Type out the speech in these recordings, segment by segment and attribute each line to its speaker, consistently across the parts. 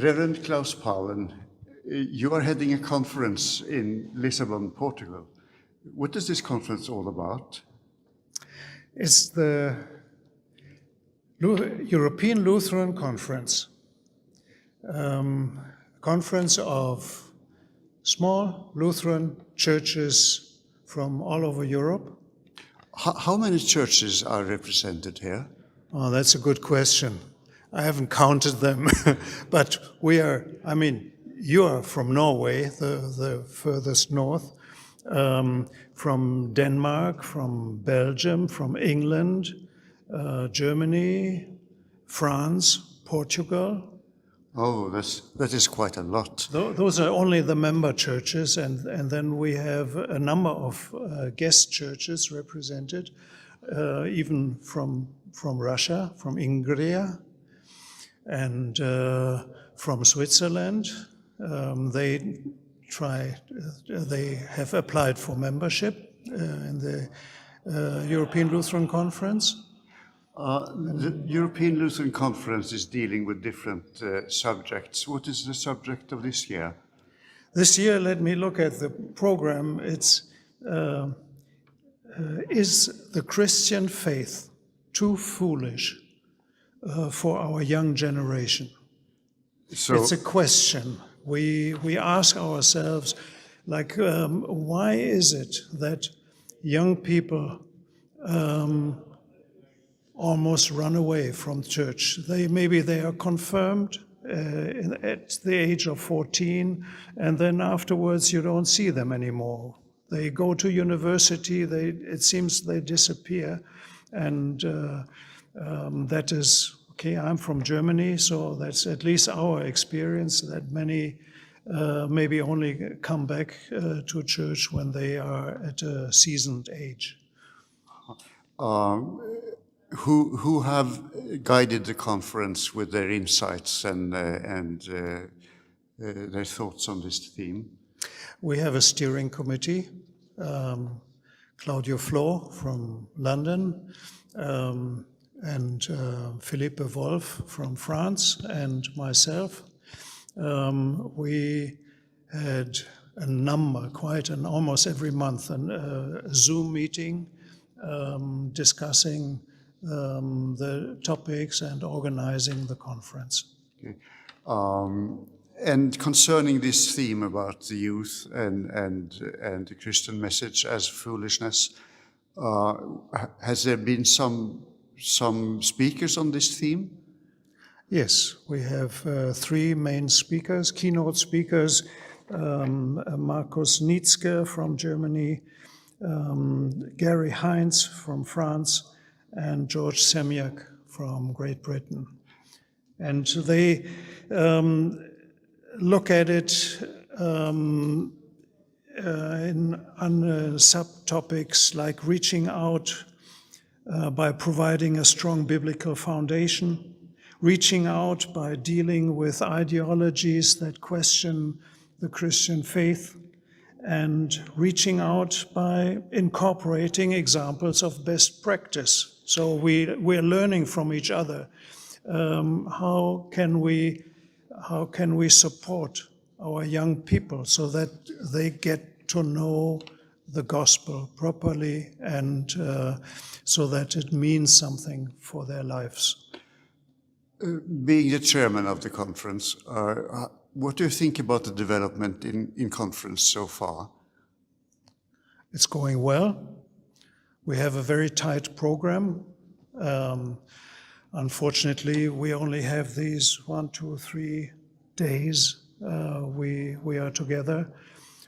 Speaker 1: Reverend Klaus Paulin, you are heading a conference in Lisbon, Portugal. What is this conference all about?
Speaker 2: It's the European Lutheran Conference, conference of small Lutheran churches from all over Europe.
Speaker 1: How many churches are represented here?
Speaker 2: Oh, that's a good question. I haven't counted them, but we are, I mean, you are from Norway, the furthest north, from Denmark, from Belgium, from England, Germany, France, Portugal.
Speaker 1: Oh, that is quite a lot.
Speaker 2: Those are only the member churches, and then we have a number of guest churches represented, even from Russia, from Ingria, and from Switzerland. They have applied for membership in the European Lutheran Conference.
Speaker 1: The European Lutheran Conference is dealing with different subjects. What is the subject of this year?
Speaker 2: This year, let me look at the program. It's is the Christian faith too foolish for our young generation? So it's a question. We ask ourselves, like, why is it that young people almost run away from church? Maybe they are confirmed at the age of 14, and then afterwards you don't see them anymore. They go to university, it seems they disappear, and that is, okay, I'm from Germany, so that's at least our experience, that many maybe only come back to church when they are at a seasoned age.
Speaker 1: Who have guided the conference with their insights and their thoughts on this theme?
Speaker 2: We have a steering committee, Claudio Flo from London, and Philippe Wolf from France, and myself. We had a number, almost every month, a Zoom meeting discussing the topics and organizing the conference.
Speaker 1: Okay. And concerning this theme about the youth and the Christian message as foolishness, has there been some speakers on this theme?
Speaker 2: Yes, we have three main speakers, keynote speakers, Markus Nietzsche from Germany, Gary Hines from France, and George Semyak from Great Britain. And they look at it on subtopics like reaching out by providing a strong biblical foundation, reaching out by dealing with ideologies that question the Christian faith, and reaching out by incorporating examples of best practice. So we're learning from each other. How can we support our young people so that they get to know the gospel properly, and so that it means something for their lives?
Speaker 1: Being the chairman of the conference, what do you think about the development in conference so far?
Speaker 2: It's going well. We have a very tight program. Unfortunately, we only have these 1, 2, 3 days we are together.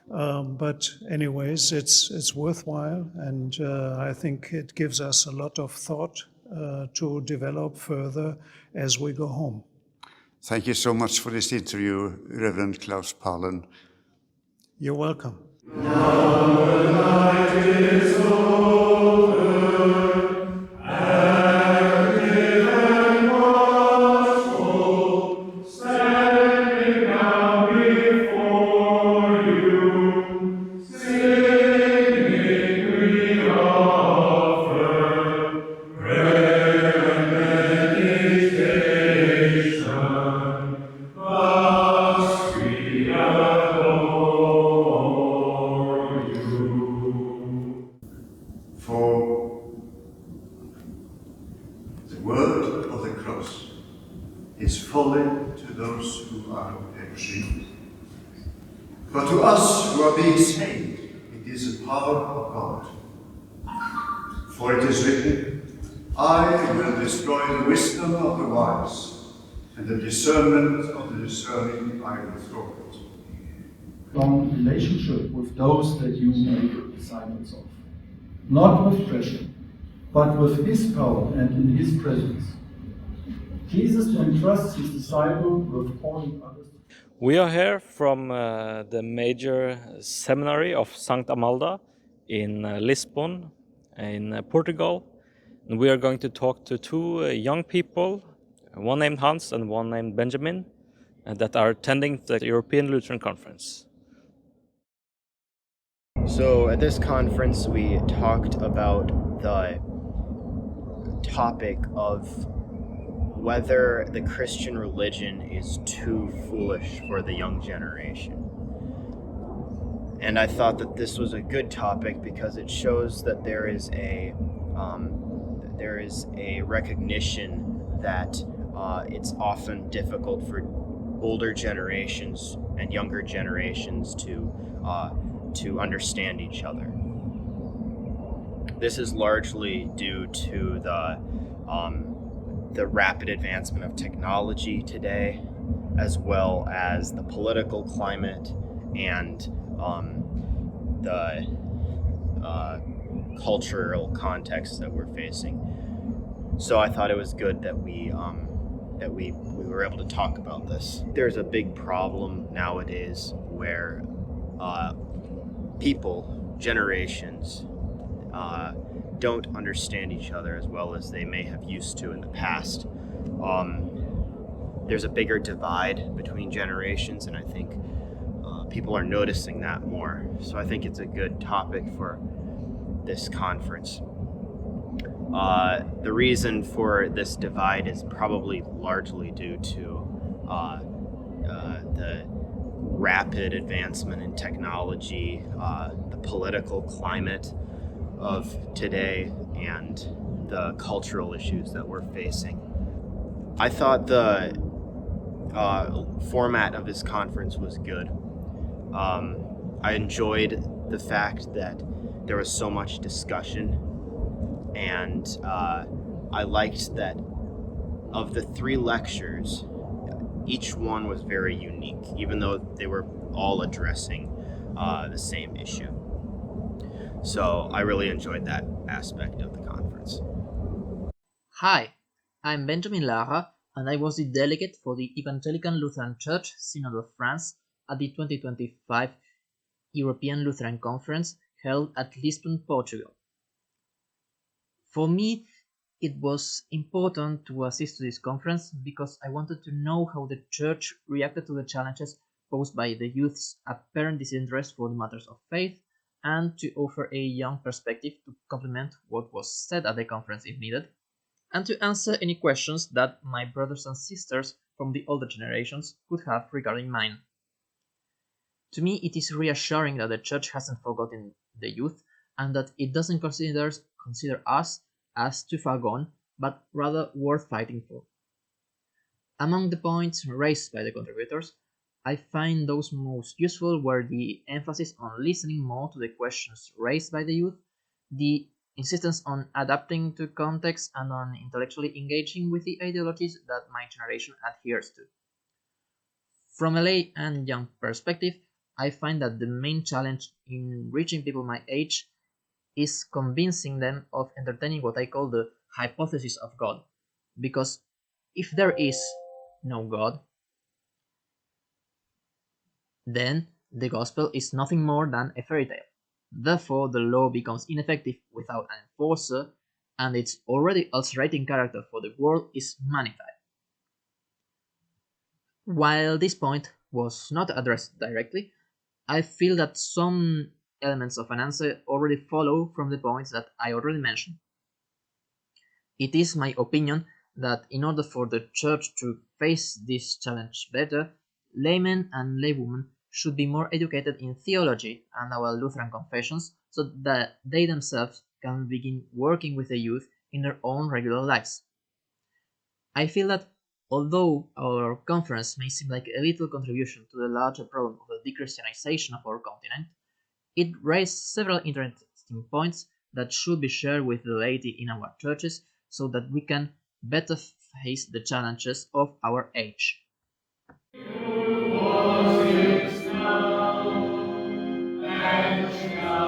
Speaker 2: But anyways, it's worthwhile, and I think it gives us a lot of thought to develop further as we go home.
Speaker 1: Thank you so much for this interview, Reverend Klaus Pahlen.
Speaker 2: You're welcome.
Speaker 1: For the word of the cross is folly to those who are perishing, but to us who are being saved, it is the power of God. For it is written, I will destroy the wisdom of the wise, and the discernment of the discerning I will throw it.
Speaker 3: From relationship with those that you make disciples of. Not with pressure, but with His power and in His presence. Jesus entrusts His disciple with calling others.
Speaker 4: We are here from the major seminary of St. Amalda in Lisbon, in Portugal. And we are going to talk to two young people, one named Hans and one named Benjamin, that are attending the European Lutheran Conference.
Speaker 5: So at this conference we talked about the topic of whether the Christian religion is too foolish for the young generation. And I thought that this was a good topic because it shows that there is a recognition that it's often difficult for older generations and younger generations to understand each other. This is largely due to the rapid advancement of technology today, as well as the political climate and the cultural context that we're facing. So I thought it was good that we were able to talk about this. There's a big problem nowadays where people, generations, don't understand each other as well as they may have used to in the past. There's a bigger divide between generations, and I think people are noticing that more. So I think it's a good topic for this conference. The reason for this divide is probably largely due to the rapid advancement in technology, the political climate of today, and the cultural issues that we're facing. I thought the format of this conference was good. I enjoyed the fact that there was so much discussion, and I liked that of the 3 lectures, each one was very unique, even though they were all addressing the same issue. So I really enjoyed that aspect of the conference.
Speaker 6: Hi, I'm Benjamin Lara, and I was the delegate for the Evangelical Lutheran Church Synod of France at the 2025 European Lutheran Conference held at Lisbon, Portugal. For me, it was important to assist to this conference because I wanted to know how the Church reacted to the challenges posed by the youth's apparent disinterest for the matters of faith, and to offer a young perspective to complement what was said at the conference if needed, and to answer any questions that my brothers and sisters from the older generations could have regarding mine. To me, it is reassuring that the Church hasn't forgotten the youth, and that it doesn't consider us as too far gone, but rather worth fighting for. Among the points raised by the contributors, I find those most useful were the emphasis on listening more to the questions raised by the youth, the insistence on adapting to context, and on intellectually engaging with the ideologies that my generation adheres to. From a lay and young perspective, I find that the main challenge in reaching people my age is convincing them of entertaining what I call the hypothesis of God, because if there is no God, then the gospel is nothing more than a fairy tale. Therefore, the law becomes ineffective without an enforcer, and its already ulcerating character for the world is magnified. While this point was not addressed directly, I feel that some elements of an answer already follow from the points that I already mentioned. It is my opinion that in order for the Church to face this challenge better, laymen and laywomen should be more educated in theology and our Lutheran confessions so that they themselves can begin working with the youth in their own regular lives. I feel that although our conference may seem like a little contribution to the larger problem of the de-Christianization of our continent, it raised several interesting points that should be shared with the laity in our churches so that we can better face the challenges of our age.
Speaker 7: Was ist now, and now.